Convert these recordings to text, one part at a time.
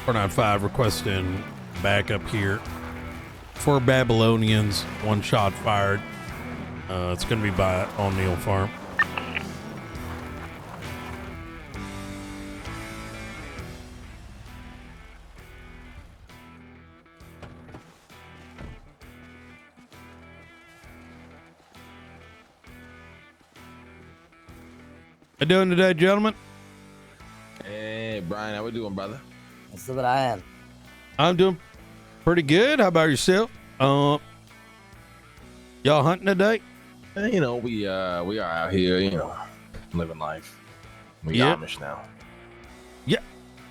495 requesting backup here for Babylonians. One shot fired. It's going to be by O'Neill Farm. How you doing today, gentlemen? Hey, Brian, how we doing, brother? That's what I am. I'm doing pretty good. How about yourself? Y'all hunting today? You know, we are out here, you know, living life. We Amish now. Yeah.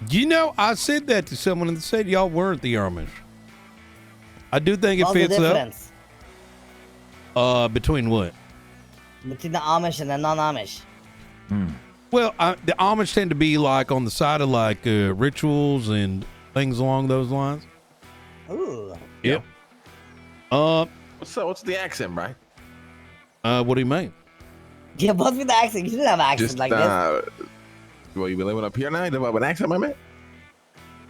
You know, I said that to someone and they said y'all weren't the Amish. I do think it What's fits the difference up. Between what? between the Amish and the non-Amish? Well, the Amish tend to be like on the side of like rituals and things along those lines. Ooh. Yep. What's the accent, Brian? What do you mean? Yeah, what's with the accent? You didn't have an accent like this. Well, you been living up here now? You have an accent, my man?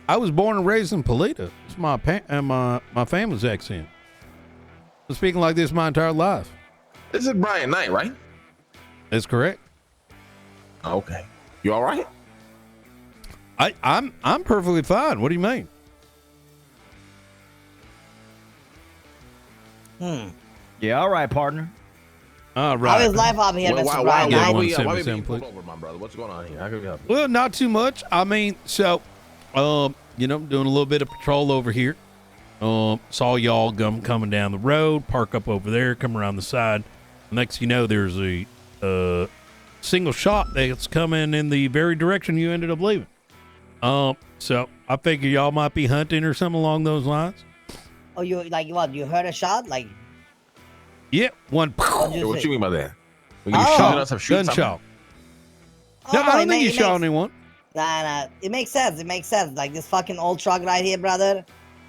I was born and raised in Polita. It's my family's accent. Been speaking like this my entire life. This is Brian Knight, right? That's correct. Okay. You all right? I'm perfectly fine. What do you mean? Yeah, all right, partner. All right. How is life up here, Well, Mr. why Brian? we Knight? being please. pulled over, my brother? What's going on here? How can we help you? Well, not too much. I mean, so, you know, doing a little bit of patrol over here. Saw y'all coming down the road, park up over there, come around the side. Next you know, there's a single shot that's coming in the very direction you ended up leaving. So I figure y'all might be hunting or something along those lines. Oh, you like what? You heard a shot? Like, Yep, one Hey, what you mean by that? When Oh. you shooting us, have shoot gunshot. oh, No, I don't think you it shot makes- anyone. Nah. It makes sense. It makes sense. Like this fucking old truck right here, brother.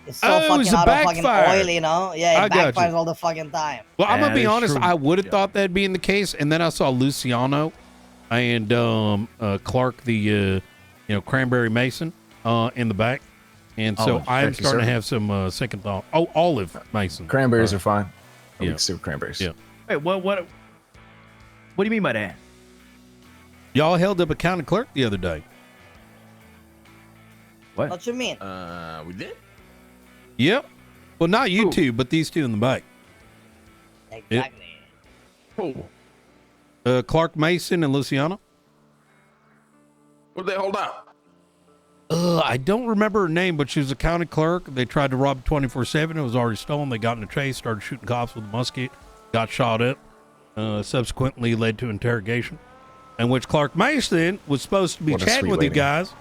It's so Oh, it was fucking a out of fucking backfire. oil, you know? Yeah, I it got backfires you. all the fucking time. Well, I'm gonna That be is honest. true. I would have Yeah. thought that'd be in the case, and then I saw Luciano and Clark, the Cranberry Mason, in the back, and so Olive. I'm Thank you, starting to sir. have some second thought. Oh, Olive Mason. Cranberries are fine. Yeah. We can stick with cranberries. Yeah. Wait, what do you mean by that? Y'all held up a county clerk the other day. What you mean? We did? Yep. Well, not you Who? two, but these two in the back. Exactly. Who? Clark Mason and Luciano. What did they hold out? I don't remember her name, but she was a county clerk. They tried to rob 24/7. It was already stolen. They got in a chase, started shooting cops with a musket, got shot up. Subsequently led to interrogation, in which Clark Mason was supposed to be What a chatting sweet with you lady. guys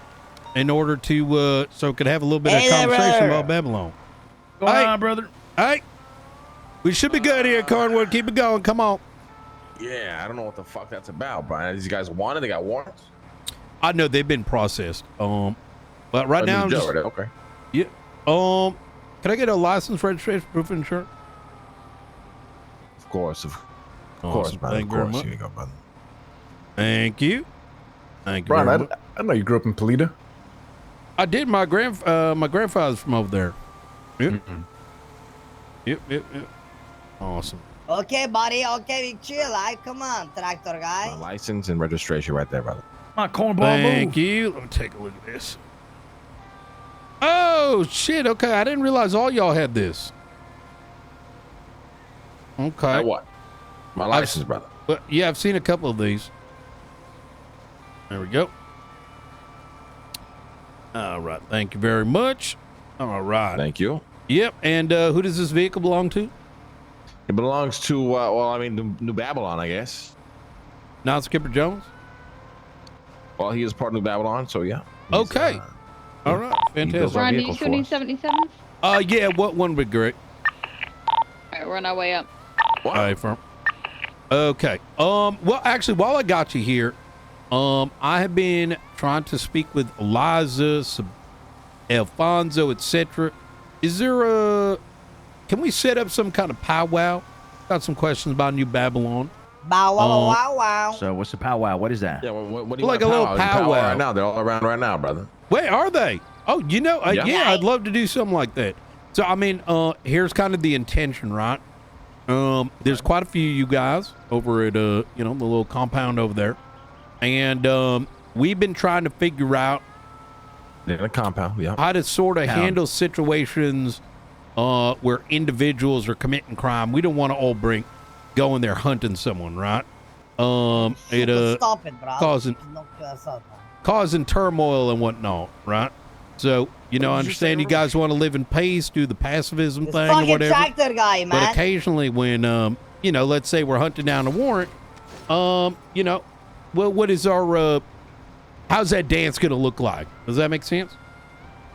in order to so could have a little bit Hey of there, conversation brother. about Babylon. Going Hey. on, brother? Hey, we should be good here, Cornwood. Keep it going. Come on. Yeah, I don't know what the fuck that's about, Brian. These guys wanted? They got warrants? I know they've been processed. But right now I'm just, Okay. yeah. Can I get a license, registration, proof of insurance? Of course, of Awesome. course, brother. Thank Of you very course. much. Here you go, brother. Thank you. Thank you. Brian, very much. I know you grew up in Polita. I did. My grandfather's from over there. Yep. Yep. Awesome. Okay, buddy. Okay, we chill. Come on, tractor My guy. license and registration right there, brother. My cornball Thank move. you. Let me take a look at this. Oh shit! Okay, I didn't realize all y'all had this. Okay. What? My license, brother. But yeah, I've seen a couple of these. There we go. All right. Thank you very much. All right. Thank you. Yep. And who does this vehicle belong to? It belongs to, New Babylon, I guess. Not Skipper Jones. Well, he is part of New Babylon, so yeah. He's, Okay. All right. does Fantastic. our Ron, do you vehicles still for need us. 77? Yeah. What one would be great? All right, we're on our way up. What? All right, firm. Okay. Well, actually, while I got you here, I have been trying to speak with Eliza, Alfonso, etc. Is there can we set up some kind of powwow? Got some questions about New Babylon. Bow wow wow wow. So what's the powwow? What is that? Yeah, what do you Like want a little powwow? There's powwow. right now. They're all around right now, brother. Wait, are they? Oh, Yeah. yeah, I'd love to do something like that. So, I mean, here's kind of the intention, right? There's quite a few of you guys over at, the little compound over there. And we've been trying to figure out In a compound, yeah. how to sort of handle situations where individuals are committing crime. We don't want to all go in there hunting someone, right? Stop it, bro. Causing turmoil and whatnot, right? So, I understand you guys want to live in peace, do the pacifism This thing or fucking whatever. tractor guy, But man. occasionally when, let's say we're hunting down a warrant, well, what is our, how's that dance going to look like? Does that make sense?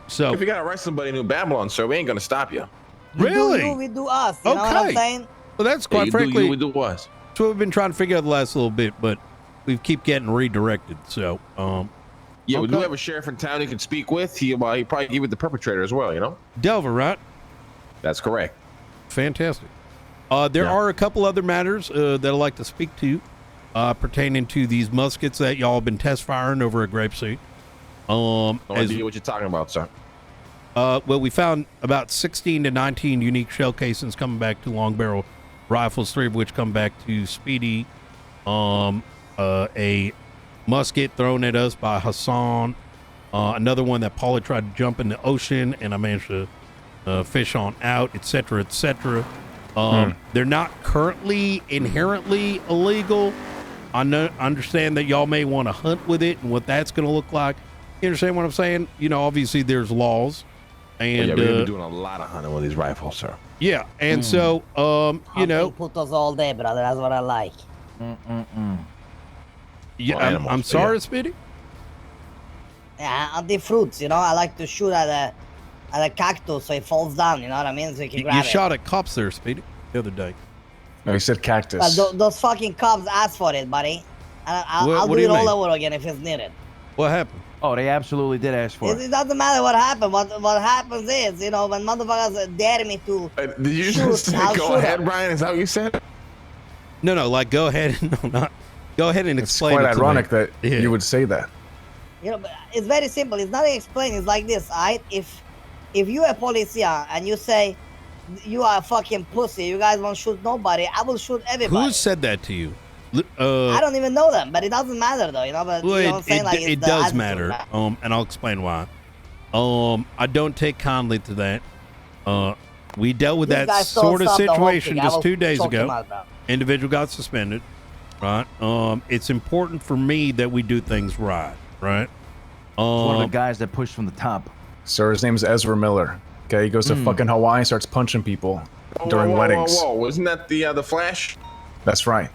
So, If you gotta arrest somebody in New Babylon, sir, we ain't gonna stop you. really? We do us. You know what I'm Okay. saying? Well, that's Yeah, quite you frankly, do you, we do us. that's what we've been trying to figure out the last little bit, but we keep getting redirected. So, Yeah, we do Okay. have a sheriff in town you can speak with. He probably give it the perpetrator as well, you know? Delver, right? That's correct. Fantastic. There Yeah. are a couple other matters that I'd like to speak to pertaining to these muskets that y'all have been test firing over at Grapeseed. No As, idea what you're talking about, sir. well, we found about 16 to 19 unique shell casings coming back to long barrel rifles, 3 of which come back to Speedy. A musket thrown at us by Hassan. Another one that Paula tried to jump in the ocean, and I managed to fish on out, etc., etc. They're not currently inherently illegal. I understand that y'all may want to hunt with it and what that's going to look like. You understand what I'm saying? Obviously there's laws, and Yeah, we've been doing a lot of hunting with these rifles, sir. yeah, and so Put us all day, brother. That's what I like. yeah, Well, animals, I'm sorry, yeah. Speedy. Yeah, on the fruits, I like to shoot at a cactus so it falls down. You know what I mean? So you can You grab it. shot at cops there, Speedy, the other day. No, he said cactus. Well, those fucking cops asked for it, buddy. And I'll What do do you it all mean? over again if it's needed. What happened? Oh, they absolutely did ask for It it. doesn't matter what happened. What happens is, when motherfuckers dare me to Did you Shoot, just say I'll go shoot ahead, him. Brian? Is that what you said? No, like go ahead. No, not. Go ahead and It's explain. quite it to ironic me. that Yeah. you would say that. but it's very simple. It's not explained. It's like this, alright? If you're a policia and you say you are a fucking pussy, you guys won't shoot nobody, I will shoot everybody. Who said that to you? I don't even know them, but it doesn't matter though, But Well, you know what I'm saying? Like, it it's the does attitude, matter. right? And I'll explain why. I don't take kindly to that. We dealt with This that guy stole sort of stuff the whole situation thing. I just will 2 days choke him ago. out, bro. Individual got suspended. Right. It's important for me that we do things right. Right. One of the guys that pushed from the top. Sir, his name's Ezra Miller. Okay, he goes to fucking Hawaii and starts punching people during whoa, weddings. Whoa, wasn't that the Flash? That's right.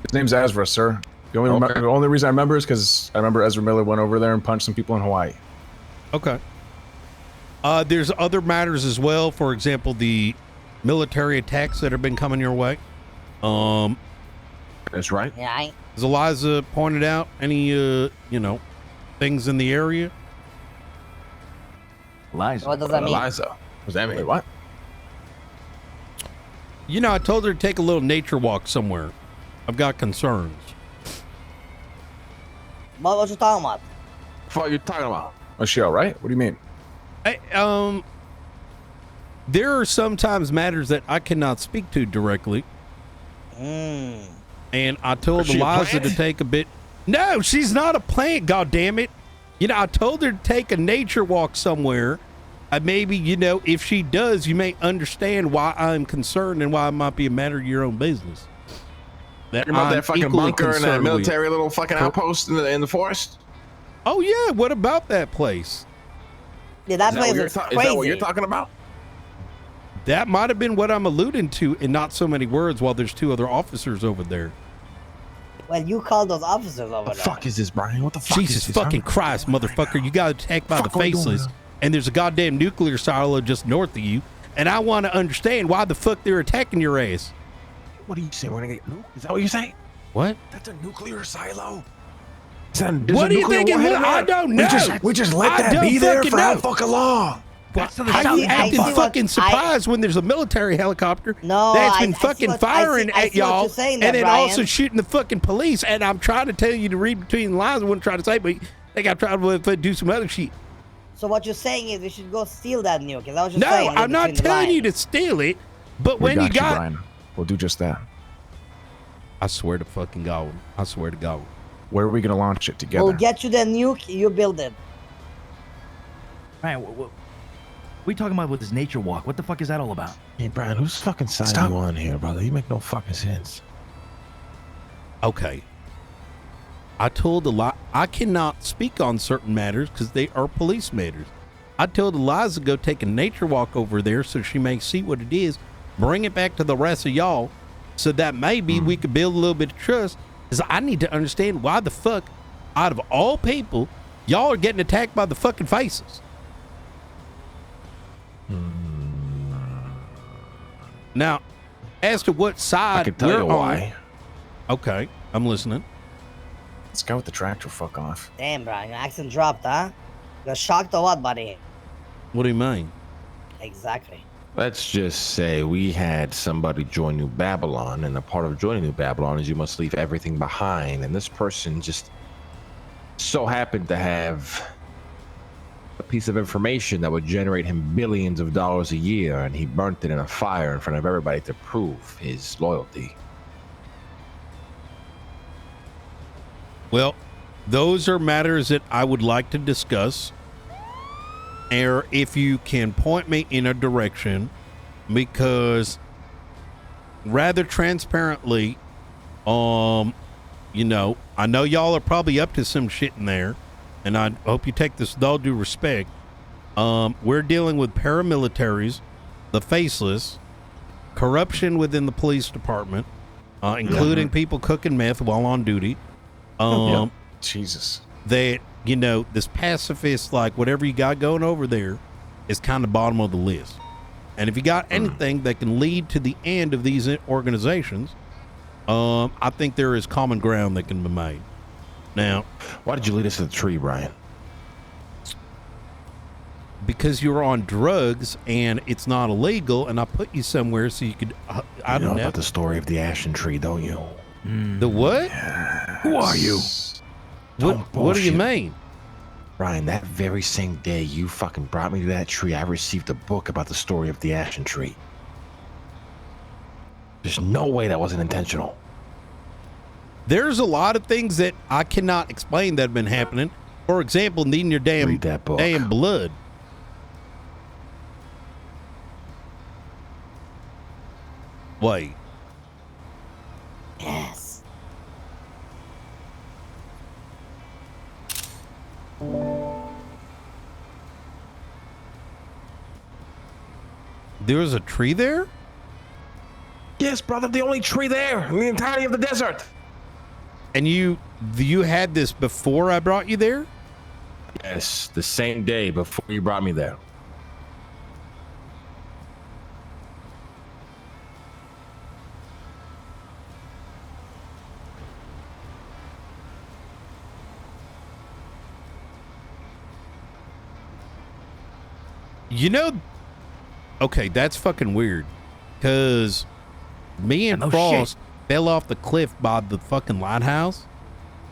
His name's Ezra, sir. The only reason I remember is because I remember Ezra Miller went over there and punched some people in Hawaii. Okay. There's other matters as well. For example, the military attacks that have been coming your way. That's right. Yeah, As Eliza pointed out, any things in the area? Liza. what does that mean? Eliza. What's that mean? Wait, what? I told her to take a little nature walk somewhere. I've got concerns. What you talking about? What are you talking about? Was she all right? What do you mean? There are sometimes matters that I cannot speak to directly, and I told Is she a Eliza plant? to take a bit. No, she's not a plant. God damn it! I told her to take a nature walk somewhere. Maybe if she does, you may understand why I'm concerned and why it might be a matter of your own business. That You about I'm that fucking equally bunker and that concerned with. military little fucking outpost in the forest? Oh yeah, what about that place? Yeah, that Is that, place what you're is ta- crazy. is that what you're talking about? That might have been what I'm alluding to in not so many words while there's 2 other officers over there. Well, you called those officers over What the there. fuck is this, Brian? What the fuck Jesus is this? fucking Christ, motherfucker. You got attacked by the Fuck are we doing Faceless, now? and there's a goddamn nuclear silo just north of you, and I want to understand why the fuck they're attacking your ass. What do you say? We're gonna get nuked? Is that what you're saying? What? That's a nuclear silo. What are you thinking? I don't know. We just let I that don't be there fucking for how know. fucking long. That's to the How south. you I acting see what- fucking surprised when there's a military helicopter No, that's I been see fucking what- I firing see- I at see what y'all you're saying and there, then Brian. also shooting the fucking police? And I'm trying to tell you to read between the lines. I wouldn't try to say, but I think I tried to do some other shit. So what you're saying is we should go steal that nuke. Is that what you're No, saying? I'm not telling you to steal it, but when you got... Brian. We'll do just that. I swear to fucking God. I swear to God. Where are we gonna launch it together? We'll get you the nuke. You build it. Brian, what we talking about with this nature walk? What the fuck is that all about? Hey, Brian, whose fucking side Stop. you on here, brother? You make no fucking sense. Okay. I told a lie. I cannot speak on certain matters because they are police matters. I told Eliza to go take a nature walk over there so she may see what it is, bring it back to the rest of y'all, so that maybe we could build a little bit of trust. Because I need to understand why the fuck, out of all people, y'all are getting attacked by the fucking Faces. Now, as to what side I can tell we're you on, why. okay, I'm listening. This guy with the tractor, fuck off. Damn, Brian, your accent dropped, huh? You're shocked or what, buddy? What do you mean? Exactly. Let's just say we had somebody join New Babylon, and a part of joining New Babylon is you must leave everything behind. And this person just so happened to have a piece of information that would generate him billions of dollars a year, and he burnt it in a fire in front of everybody to prove his loyalty. Well, those are matters that I would like to discuss. Or if you can point me in a direction, because rather transparently, you know, I know y'all are probably up to some shit in there, and I hope you take this with all due respect. We're dealing with paramilitaries, the Faceless, corruption within the police department, including people cooking meth while on duty. Jesus. That, you know, this pacifist, like whatever you got going over there is kind of bottom of the list. And if you got anything that can lead to the end of these organizations, I think there is common ground that can be made. Now, Why did you lead us to the tree, Brian? because you're on drugs and it's not illegal, and I put you somewhere so you could, I You know don't know. about the story of the ashen tree, don't you? The what? Who are you? What do you bullshit. mean? Brian, that very same day you fucking brought me to that tree, I received a book about the story of the ashen tree. There's no way that wasn't intentional. There's a lot of things that I cannot explain that have been happening. For example, needing your Read that book. damn blood. Wait. Yes. There was a tree there? Yes, brother, the only tree there in the entirety of the desert. And you had this before I brought you there? Yes, the same day before you brought me there. You know, okay, that's fucking weird. Because me and No Frost fell off the cliff by the fucking lighthouse.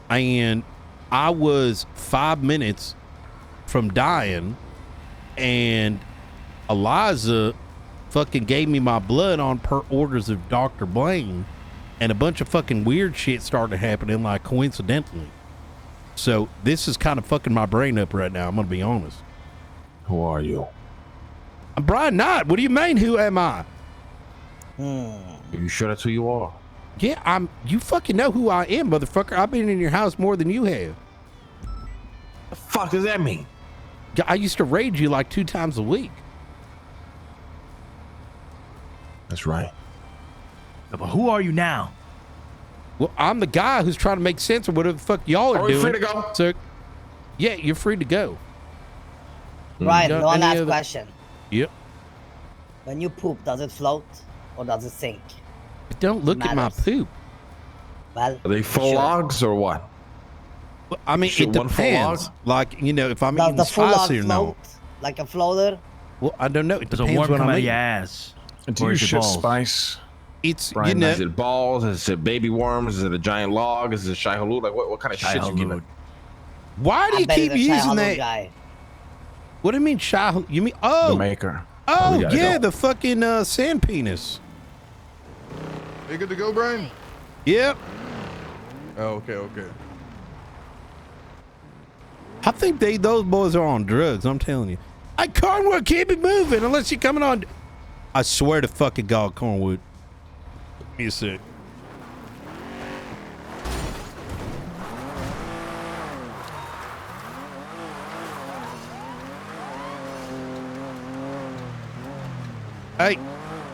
And I was 5 minutes from dying. And Eliza fucking gave me my blood on per orders of Dr. Blaine. And a bunch of fucking weird shit started happening, like coincidentally. So this is kind of fucking my brain up right now, I'm going to be honest. Who are you? I'm Brian Knight. What do you mean, who am I? Are you sure that's who you are? Yeah, you fucking know who I am, motherfucker. I've been in your house more than you have. The fuck does that mean? I used to raid you like 2 times a week. That's right. But who are you now? Well, I'm the guy who's trying to make sense of whatever the fuck y'all are Are we doing. free to go? So, yeah, you're free to go. Right, Got one any last other- question. Yep. When you poop, does it float or does it sink? But don't look at my Matters. poop. Well, Are they full sure. logs or what? Well, I mean, Shoot it one full depends. log? Like, you know, if I'm Does eating the full log spicy or float not. like a floater? Well, I don't know. It Does a depends worm what come I'm out of eating. your ass? And do Or you is it shit balls? spice? It's, Brian, you know, Is it balls? Is it baby worms? Is it a giant log? Is it shai hulud? Like what kind of shit you Shai giving? hulud. why do I you bet keep it's a Shai using Hulud that? guy. What do you mean shy? You mean The maker. oh we gotta yeah, go. the fucking sand penis. You good to go, Brian? Yep. Oh, okay. I think those boys are on drugs. I'm telling you. Hey, Cornwood, can't be moving unless you're coming on. I swear to fucking God, Cornwood. Give me a sec. Hey,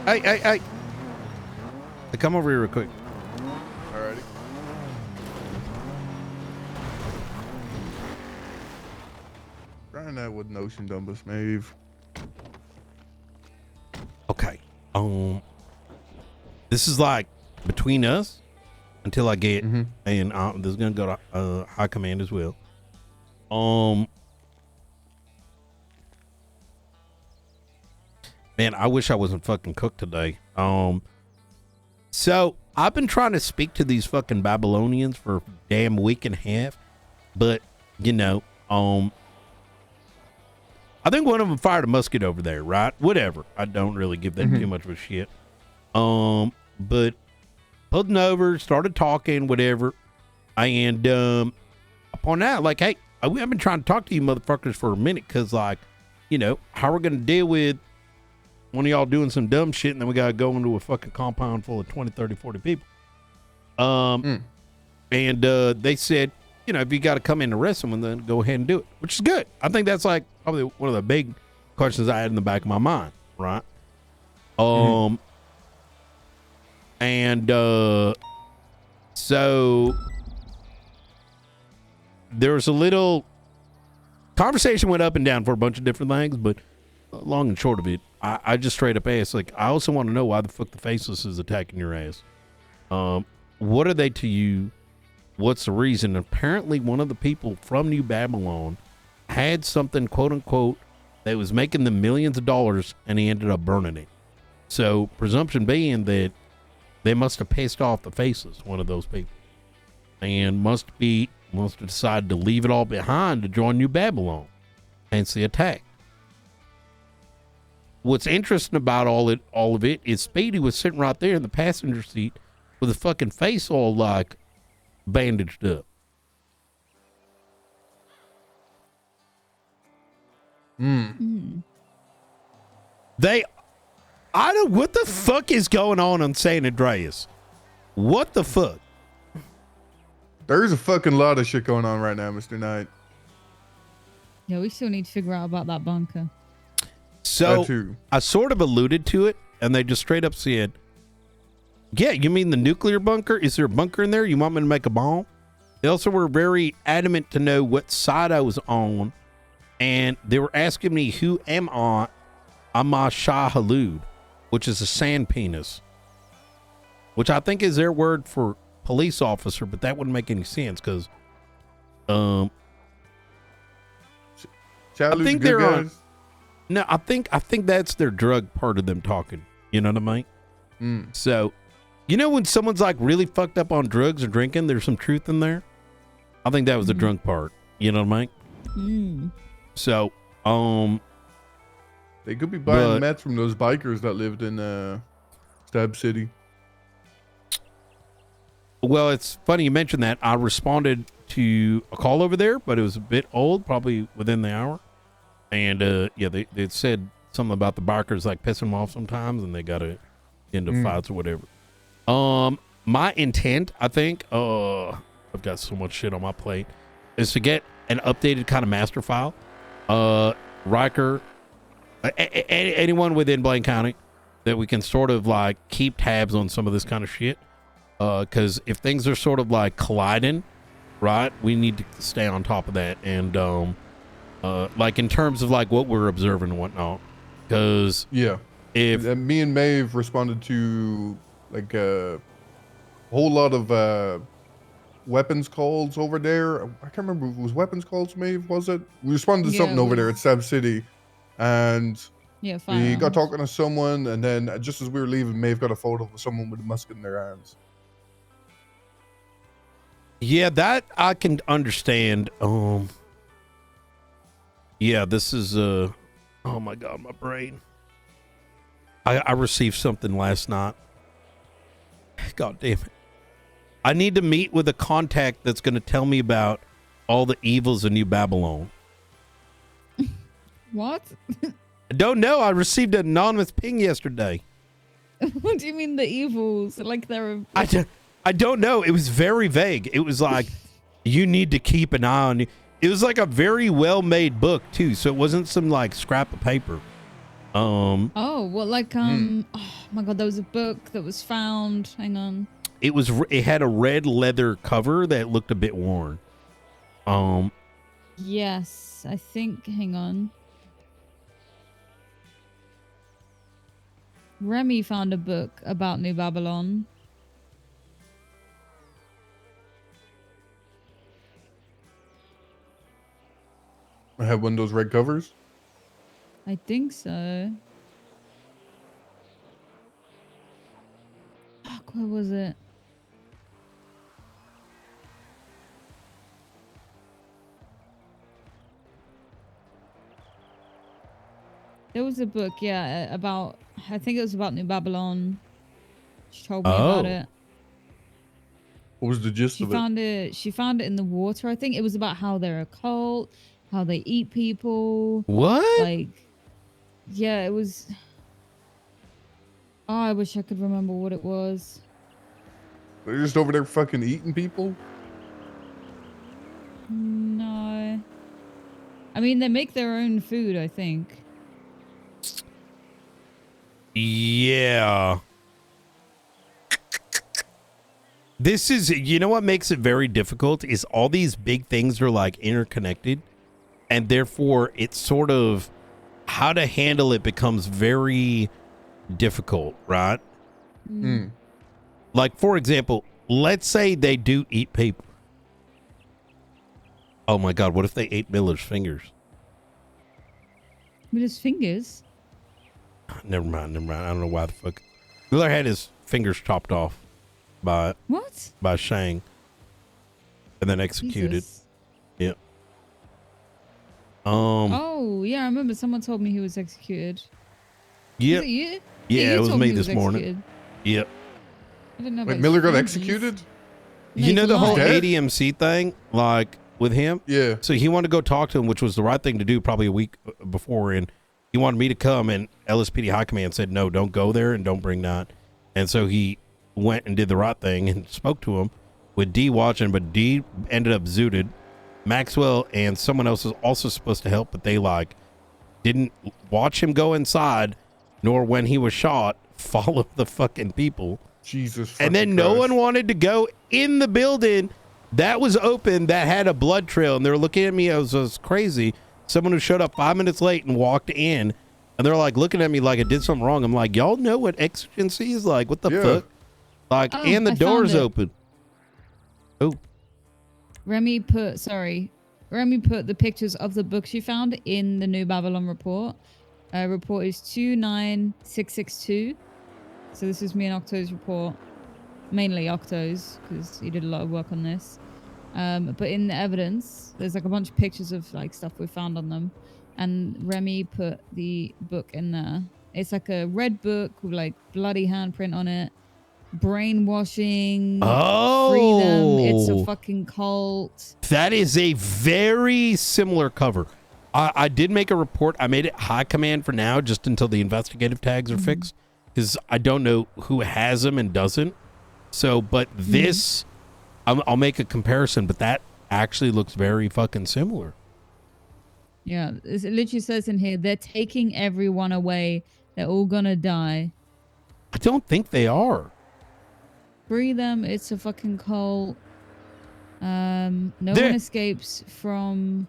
hey. Come over here real quick. Alrighty. Trying that with Notion Dumbus, Maeve. Okay. This is like between us until I get, and this is gonna go to high command as well. Man, I wish I wasn't fucking cooked today. So I've been trying to speak to these fucking Babylonians for a damn week and a half, but you know, I think one of them fired a musket over there, right? Whatever. I don't really give that too much of a shit. But pulled over, started talking, whatever. And upon that, like, hey, I've been trying to talk to you motherfuckers for a minute because, like, you know, how we're going to deal with one of y'all doing some dumb shit and then we got to go into a fucking compound full of 20, 30, 40 people. And they said, you know, if you got to come in and arrest someone, then go ahead and do it, which is good. I think that's like probably one of the big questions I had in the back of my mind, right? And so there was a little conversation went up and down for a bunch of different things, but long and short of it, I just straight up asked, like, I also want to know why the fuck the Faceless is attacking your ass. What are they to you? What's the reason? Apparently one of the people from New Babylon had something, quote unquote, that was making them millions of dollars and he ended up burning it. So presumption being that they must have pissed off the Faceless, one of those people, and must have decided to leave it all behind to join New Babylon. Hence the attack. What's interesting about all of it is Speedy was sitting right there in the passenger seat with a fucking face all like bandaged up. What the fuck is going on San Andreas? What the fuck? There's a fucking lot of shit going on right now, Mr. Knight. Yeah, we still need to figure out about that bunker. So That too. I sort of alluded to it, and they just straight up said, yeah, you mean the nuclear bunker? Is there a bunker in there? You want me to make a bomb? They also were very adamant to know what side I was on, and they were asking me, who am I? I'm a Shah Halud, which is a sand penis, which I think is their word for police officer, but that wouldn't make any sense because I think they're on. No, I think that's their drug part of them talking. You know what I mean? So, you know when someone's like really fucked up on drugs or drinking, there's some truth in there. I think that was the drunk part. You know what I mean? So, they could be buying meth from those bikers that lived in Stab City. Well, it's funny you mentioned that. I responded to a call over there, but it was a bit old, probably within the hour. And yeah, they said something about the bikers like pissing them off sometimes, and they got to into fights or whatever. My intent, I think, I've got so much shit on my plate, is to get an updated kind of master file. Riker, anyone within Blaine County that we can sort of like keep tabs on some of this kind of shit. Because if things are sort of like colliding, right, we need to stay on top of that. And like in terms of like what we're observing and whatnot. Because if me and Maeve responded to like a whole lot of weapons calls over there. I can't remember if it was weapons calls, Maeve, was it? We responded to something over there at Stab City, and we got talking to someone, and then just as we were leaving, Maeve got a photo of someone with a musket in their hands. Yeah, that I can understand. Yeah, this is oh my god, my brain. I received something last night. God damn it. I need to meet with a contact that's going to tell me about all the evils of New Babylon. What? I don't know. I received an anonymous ping yesterday. What do you mean the evils? Like they're... I don't know. It was very vague. It was like, you need to keep an eye on you. It was like a very well-made book, too. So it wasn't some, like, scrap of paper. Oh, well, like, oh my god, there was a book that was found. Hang on. It had a red leather cover that looked a bit worn. Yes, I think, hang on. Remy found a book about New Babylon. I have one of those red covers. I think so. Fuck, where was it? There was a book, yeah, about, I think it was about New Babylon. She told me about it. What was the gist of it? She found it in the water. I think it was about how they're a cult, how they eat people. What? Like, yeah, it was. Oh, I wish I could remember what it was. They're just over there fucking eating people? No. I mean, they make their own food, I think. Yeah. This is, you know what makes it very difficult is all these big things are like interconnected, and therefore it's sort of how to handle it becomes very difficult, right? Like, for example, let's say they do eat people. Oh my god, what if they ate Miller's fingers? Miller's fingers? Never mind. I don't know why the fuck. Miller had his fingers chopped off by what? By Shang, and then executed. Jesus. Yep. Oh yeah, I remember someone told me he was executed. Yep. Was it you? Yeah, it was told me he this morning. executed. Yep. I didn't know. Wait, about Miller got his executed? No, You know he's the whole alive. ADMC thing, like with him. Yeah. So he wanted to go talk to him, which was the right thing to do, probably a week before, and he wanted me to come, and LSPD High Command said no, don't go there and don't bring that. And so he went and did the right thing and spoke to him with D watching, but D ended up zooted. Maxwell and someone else was also supposed to help, but they like didn't watch him go inside, nor when he was shot follow the fucking people. Jesus. And then no one wanted to go in the building that was open that had a blood trail, and they were looking at me as I was crazy. Someone who showed up 5 minutes late and walked in, and they're like looking at me like I did something wrong. I'm like, y'all know what exigency is? Like, what the fuck? Like, Oh, and the I door's found it. open. Oh, Remy put the pictures of the books she found in the New Babylon report. Report is 29662. So this is me and Octo's report. Mainly Octo's, because he did a lot of work on this. But in the evidence, there's like a bunch of pictures of like stuff we found on them. And Remy put the book in there. It's like a red book with like bloody handprint on it. Brainwashing. Free them. It's a fucking cult. that is a very similar cover. I did make a report. I made it high command for now, just until the investigative tags are fixed, because I don't know who has them and doesn't. So, but this, I'll make a comparison, but that actually looks very fucking similar. Yeah, it literally says in here, they're taking everyone away. They're all gonna die. I don't think they are. Free them. It's a fucking cult. No They're- one escapes from...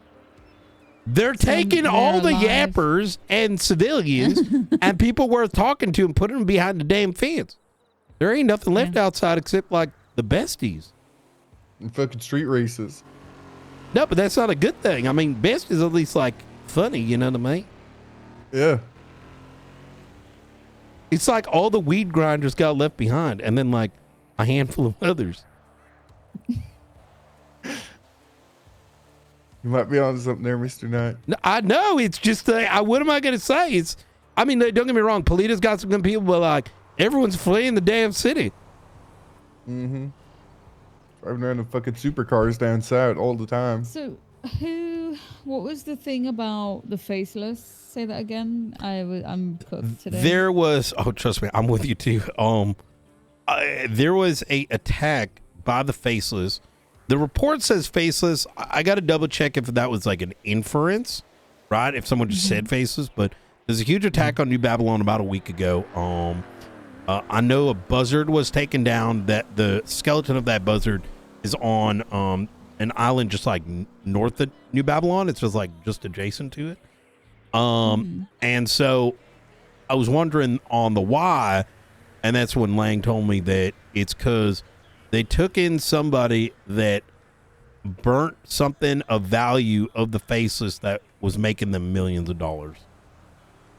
They're taking they're all the alive. yappers and civilians and people worth talking to and putting them behind the damn fence. There ain't nothing left outside except like the besties. And fucking street races. No, but that's not a good thing. I mean, besties at least like funny, you know what I mean? Yeah. It's like all the weed grinders got left behind and then like a handful of others. You might be on something there, Mr. Knight. No, I know. It's just, what am I going to say? I mean, don't get me wrong. Polita's got some good people, but like everyone's fleeing the damn city. Mm-hmm. Driving around in fucking supercars down south all the time. So, what was the thing about the Faceless? Say that again. I'm cooked today. There was, trust me, I'm with you too. There was a attack by the Faceless. The report says Faceless. I got to double check if that was like an inference, right? If someone just said Faceless, but there's a huge attack on New Babylon about a week ago. I know a buzzard was taken down. That the skeleton of that buzzard is on an island just like north of New Babylon. It's just like just adjacent to it. And so I was wondering on the why, and that's when Lang told me that it's because they took in somebody that burnt something of value of the Faceless that was making them millions of dollars.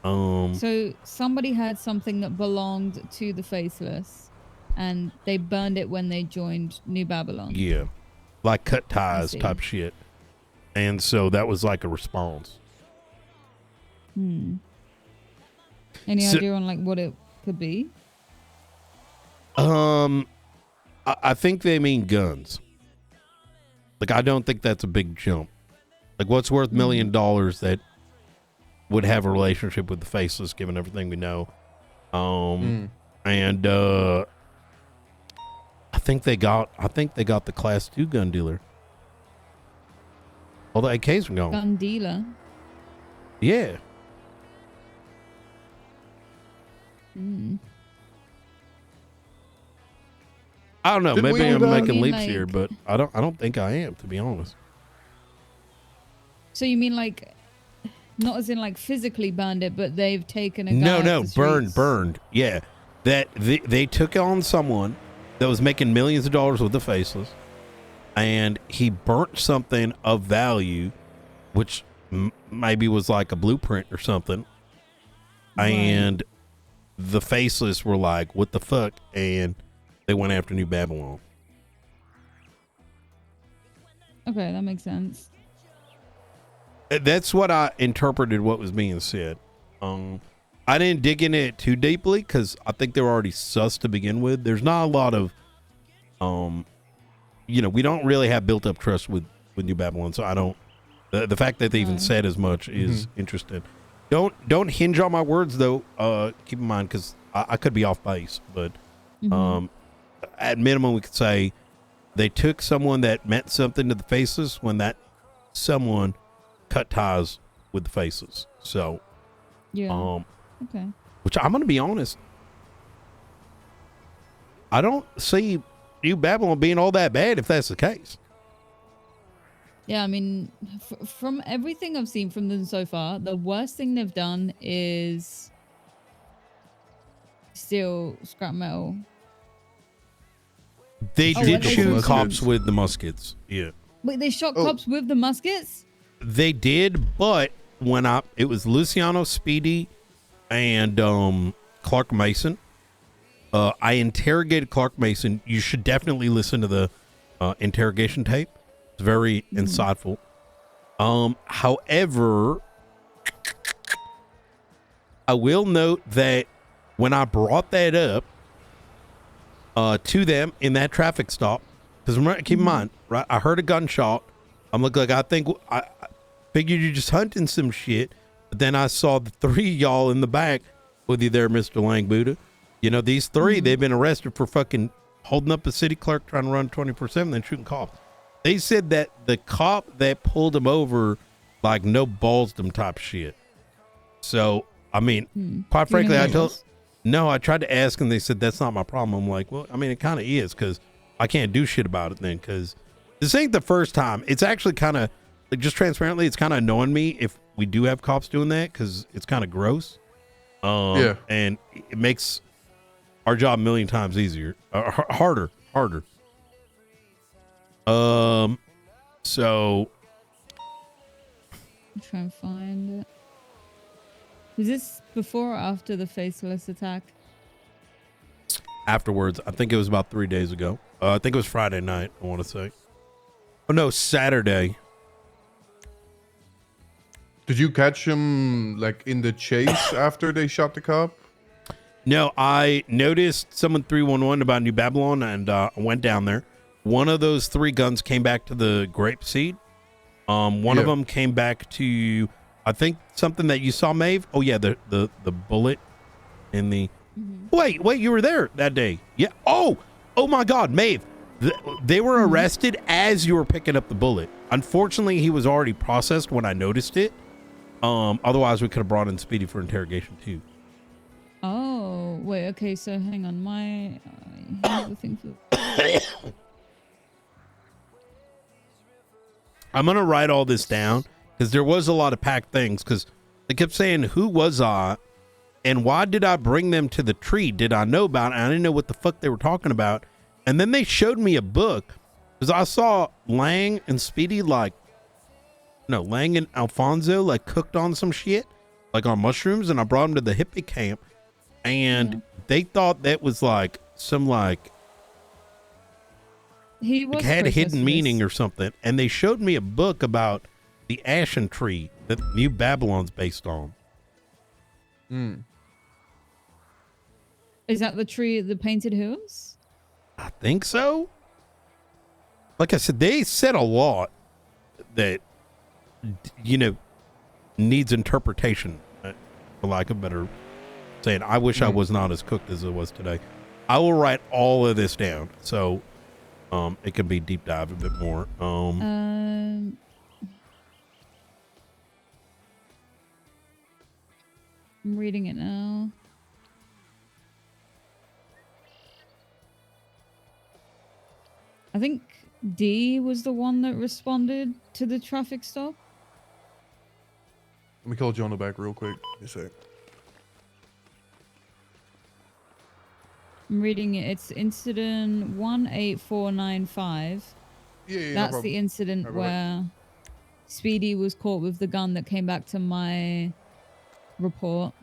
So somebody had something that belonged to the Faceless, and they burned it when they joined New Babylon. Yeah, like cut ties type shit. And so that was like a response. Any idea on like what it could be? I think they mean guns. Like, I don't think that's a big jump. Like, what's worth $1 million that would have a relationship with the Faceless, given everything we know? And I think they got the Class 2 gun dealer. All the AKs were gone. Gun dealer. Yeah. I don't know. Didn't Maybe we, I'm making leaps like- here, but I don't think I am, to be honest. So you mean like, not as in like physically burned it, but they've taken a guy No, off no, the streets? burned. Yeah, that they took on someone that was making millions of dollars with the Faceless, and he burnt something of value, which maybe was like a blueprint or something. Right. And the Faceless were like, "What the fuck?" And they went after New Babylon. Okay, that makes sense. That's what I interpreted what was being said. I didn't dig into it too deeply because I think they were already sus to begin with. There's not a lot of, we don't really have built up trust with New Babylon. So I don't. The fact that they even said as much is interesting. Don't hinge on my words though. Keep in mind because I could be off base, but at minimum we could say they took someone that meant something to the Faceless when that someone cut ties with the Faceless. So, Yeah. Okay. which I'm going to be honest, I don't see New Babylon being all that bad if that's the case. Yeah, I mean, from everything I've seen from them so far, the worst thing they've done is steal scrap metal. They Oh, did they shoot muskets. cops with the muskets. Yeah. Wait, they shot cops with the muskets? They did, but when it was Luciano Speedy and Clark Mason. I interrogated Clark Mason. You should definitely listen to the interrogation tape. It's very insightful. However, I will note that when I brought that up to them in that traffic stop, because keep in mind, right? I heard a gunshot. I'm like, I think I figured you're just hunting some shit. But then I saw the three of y'all in the back with you there, Mr. Lang Buddha. You know, these three, they've been arrested for fucking holding up a city clerk trying to run 24/7, then shooting cops. They said that the cop that pulled them over, like, no balls them type shit. So, I mean, quite frankly, I tried to ask and they said, that's not my problem. I'm like, well, I mean, it kind of is because I can't do shit about it then because this ain't the first time. It's actually kind of, like, just transparently, it's kind of annoying me if we do have cops doing that because it's kind of gross. Yeah. And it makes our job a million times easier, harder. So I'm trying to find it. Was this before or after the Faceless attack? afterwards, I think it was about 3 days ago. I think it was Friday night, I want to say. Oh, no, Saturday. Did you catch him like in the chase after they shot the cop? No, I noticed someone 311 about New Babylon, and I went down there. One of those 3 guns came back to the grape seed. One of them came back to, I think, something that you saw, Maeve. Oh yeah, the bullet in the. Wait, you were there that day. Yeah. Oh my God, Maeve. They were arrested as you were picking up the bullet. Unfortunately, he was already processed when I noticed it. Otherwise, we could have brought in SMEHDI for interrogation too. Oh, wait. Okay, so hang on. My the thing for. I'm gonna write all this down because there was a lot of packed things. Because they kept saying, "Who was I?" and "Why did I bring them to the tree? Did I know about it?" I didn't know what the fuck they were talking about. And then they showed me a book because I saw Lang and SMEHDI Lang and Alfonso like cooked on some shit, like on mushrooms, and I brought them to the hippie camp, and they thought that was like some He was had a hidden processed meaning or something, and they showed me a book about the ashen tree that New Babylon's based on. Is that the tree at the Painted Hills? I think so. Like I said, they said a lot that needs interpretation, for lack of better saying. I wish I was not as cooked as it was today. I will write all of this down so it can be deep dive a bit more. I'm reading it now. I think D was the one that responded to the traffic stop. Let me call Jonah back real quick. Just a sec. I'm reading it. It's incident 18495. Yeah, That's no the incident Right. where SMEHDI was caught with the gun that came back to my report.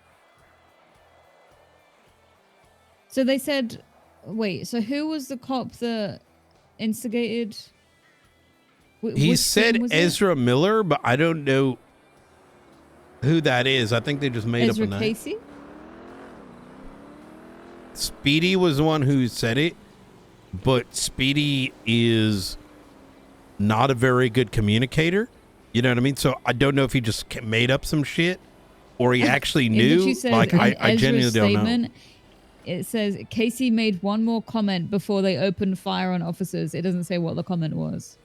So they said, wait, so who was the cop that instigated? He Which said team was it? Ezra Miller, but I don't know who that is. I think they just made Ezra up a name. Casey? SMEHDI was the one who said it, but SMEHDI is not a very good communicator. You know what I mean? So I don't know if he just made up some shit or he actually It knew. literally says Like in I genuinely Ezra's don't know. statement, it says Casey made one more comment before they opened fire on officers. It doesn't say what the comment was.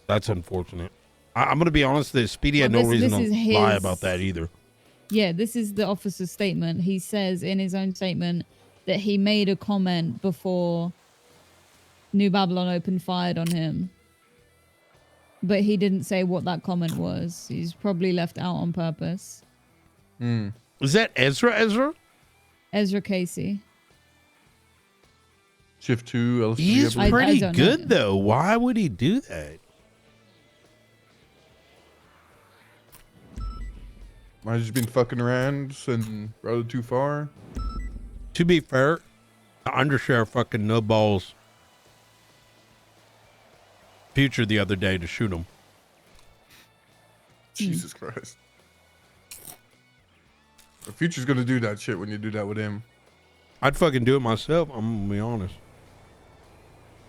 That's unfortunate. I'm going to be honest. That SMEHDI had Well, no this reason is to lie his- about that either. Yeah, this is the officer's statement. He says in his own statement that he made a comment before New Babylon opened fire on him. But he didn't say what that comment was. He's probably left out on purpose. Is that Ezra? Ezra Casey. Shift 2, LSPD. He's I pretty don't good know. though. Why would he do that? Might have just been fucking around and rather too far. To be fair, the undersheriff fucking no balls Future the other day to shoot him. Jesus Christ. The Future's gonna do that shit when you do that with him. I'd fucking do it myself. I'm gonna be honest.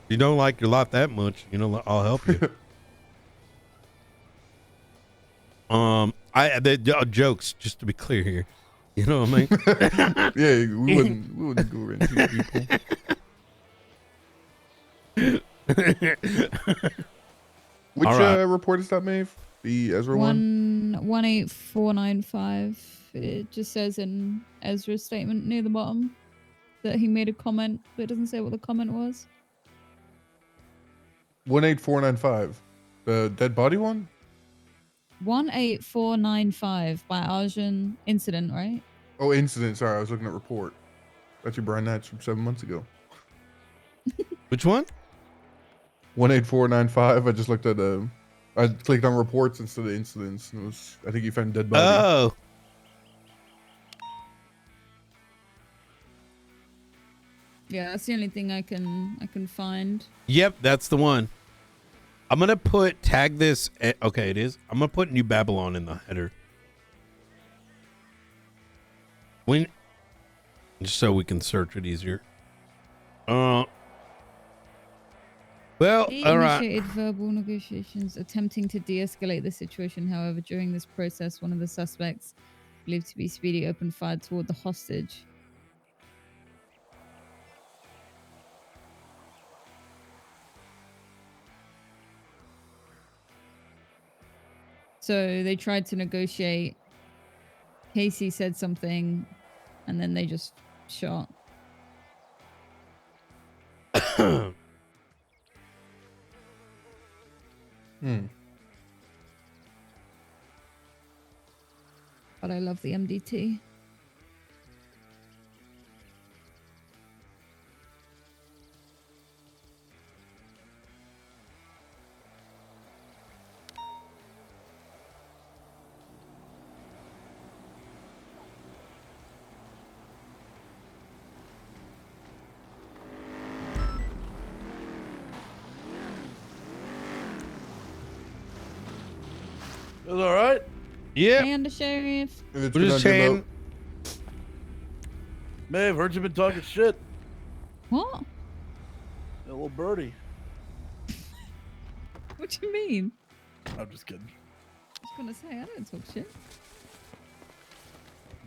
You don't like your life that much, I'll help you. Jokes, just to be clear here. You know what I mean? Yeah, we wouldn't go around shooting people. Which All right. report is that, Maeve? The Ezra one? 18495. It just says in Ezra's statement near the bottom that he made a comment, but it doesn't say what the comment was. 18495. The dead body one? 18495 by Arjun incident, right? Oh, incident. Sorry, I was looking at report. That's your Brian Knights from 7 months ago. Which one? 18495. I just looked at I clicked on reports instead of incidents. And it was, I think you found dead body. Oh. Yeah, that's the only thing I can find. Yep, that's the one. I'm gonna tag this. Okay, it is. I'm gonna put New Babylon in the header. Just so we can search it easier. Well, He all right. initiated verbal negotiations attempting to de-escalate the situation. However, during this process, one of the suspects, believed to be Speedy, opened fire toward the hostage. So they tried to negotiate. Casey said something, and then they just shot. But I love the MDT. It was all right. Yeah. And the sheriff. We're just saying. Maeve, heard you been talking shit. What? A little birdie. What do you mean? I'm just kidding. I was gonna say I don't talk shit.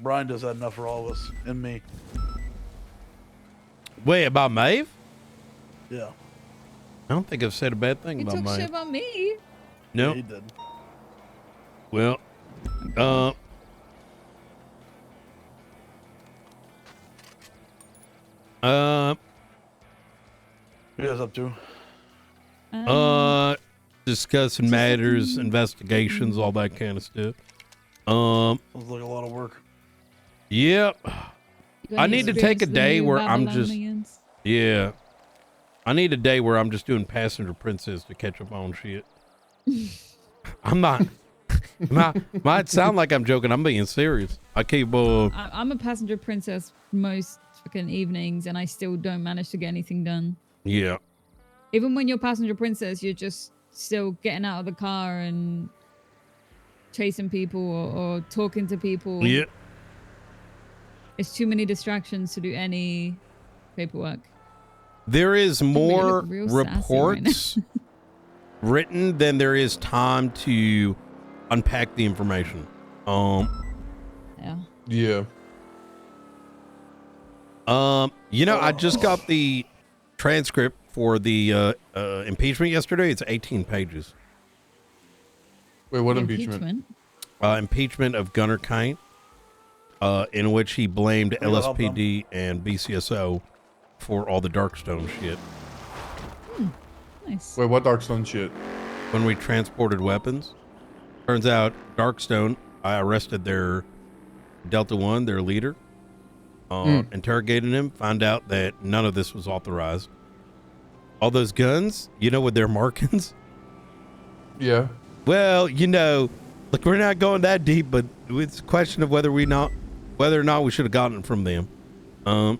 Brian does that enough for all of us and me. Wait, about Maeve? Yeah. I don't think I've said a bad thing You about talk Maeve. shit about me. No. Yeah, he did. Well, What you guys up to? discussing matters, investigations, all that kind of stuff. Sounds like a lot of work. Yep. You got I any need to take a experience with day new where I'm just, Babylonians? yeah. I need a day where I'm just doing Passenger Princess to catch up on shit. I'm not. Might sound like I'm joking. I'm being serious. I keep. I'm a passenger princess most fucking evenings, and I still don't manage to get anything done. Yeah. Even when you're passenger princess, you're just still getting out of the car and chasing people or talking to people. Yeah. It's too many distractions to do any paperwork. There is really more look real sassy right reports written than there is time to unpack the information. Yeah. Yeah. You know, I just got the transcript for the impeachment yesterday. It's 18 pages. Wait, what impeachment? Impeachment of Gunnar Kane, in which he blamed Can we help LSPD and BCSO for all the Darkstone shit. Nice. Wait, what Darkstone shit? When we transported weapons, turns out Darkstone, I arrested their Delta One, their leader, interrogated him, found out that none of this was authorized. All those guns, you know, with their markings. Yeah. Well, you know, look, we're not going that deep, but it's a question of whether or not we should have gotten it from them.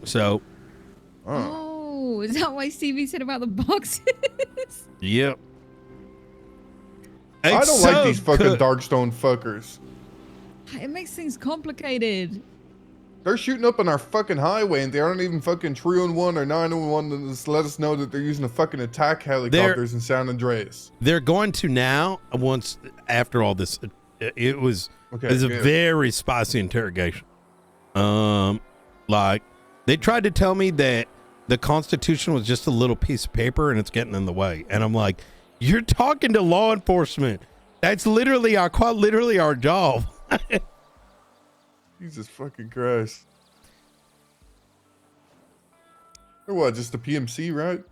So. Oh, is that why Stevie said about the boxes? Yep. I don't like these fucking Darkstone fuckers. It makes things complicated. They're shooting up on our fucking highway and they aren't even fucking 311 or 911 to just let us know that they're using a fucking attack helicopters in San Andreas. They're going to now, once after all this, it was a good. very spicy interrogation. Like, they tried to tell me that the Constitution was just a little piece of paper and it's getting in the way. And I'm like, you're talking to law enforcement. That's literally our job. Jesus fucking Christ. Or what, just the PMC, right?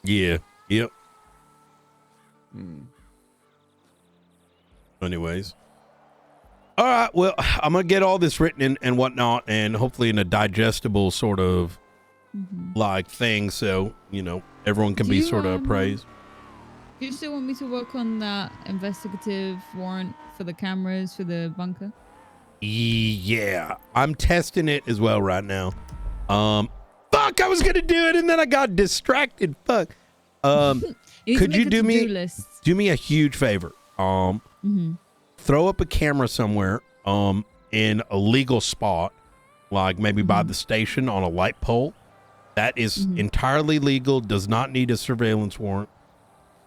Yeah. Yep. Anyways. All right, well, I'm going to get all this written and whatnot, and hopefully in a digestible sort of like thing, so, you know, everyone can be sort of appraised. Do you still want me to work on that investigative warrant for the cameras for the bunker? Yeah, I'm testing it as well right now. Fuck! Fuck, I was gonna do it and then I got distracted. Fuck. Could you do me a huge favor? Throw up a camera somewhere in a legal spot, like maybe by the station on a light pole. That is entirely legal, does not need a surveillance warrant.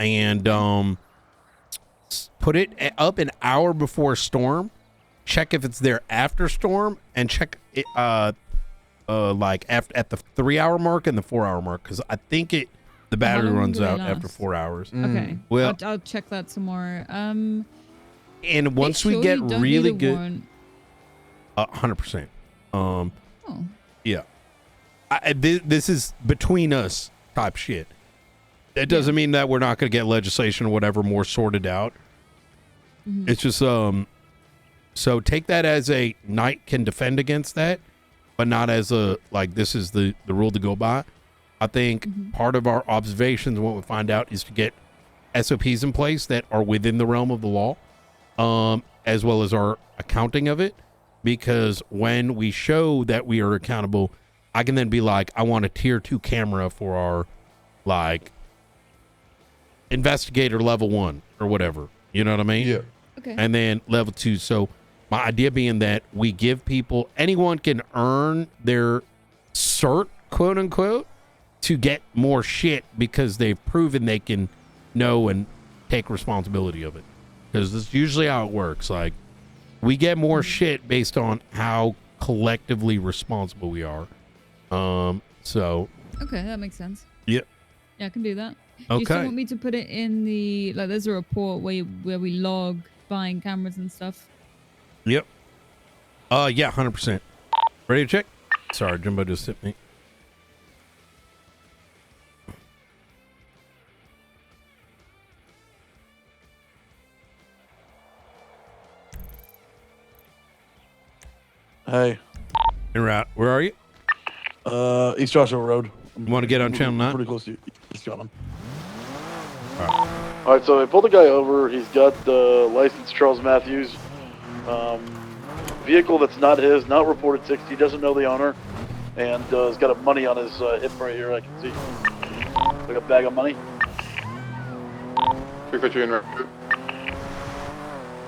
And put it up an hour before a storm. Check if it's there after storm, and check it like at the 3-hour mark and the 4-hour mark, because I think the battery runs out after 4 hours. Okay. Well, I'll check that some more. And once we get really good, 100%. Yeah. This is between us type shit. It doesn't mean that we're not going to get legislation or whatever more sorted out. It's just so take that as a knight can defend against that, but not as a like this is the rule to go by. I think part of our observations, what we find out, is to get SOPs in place that are within the realm of the law, as well as our accounting of it. Because when we show that we are accountable, I can then be like, I want a tier 2 camera for our like investigator level 1 or whatever. You know what I mean? Yeah. Okay. And then level 2. So my idea being that we give people, anyone can earn their cert, quote unquote, to get more shit because they've proven they can know and take responsibility of it. Because that's usually how it works. Like, we get more shit based on how collectively responsible we are. So. Okay, that makes sense. Yep. Yeah, I can do that. Okay. You still want me to put it in the, like, there's a report where we log buying cameras and stuff? Yep. Yeah, 100%. Ready to check? Sorry, Jimbo just hit me. Hey. En route. Where are you? East Joshua Road. You want to get on channel 9? Pretty close to you. Just got him. All right, so I pulled the guy over. He's got the license Charles Matthews. Vehicle that's not his, not reported 60, doesn't know the owner, and has got a money on his hip right here, I can see. Like a bag of money. 352 in route.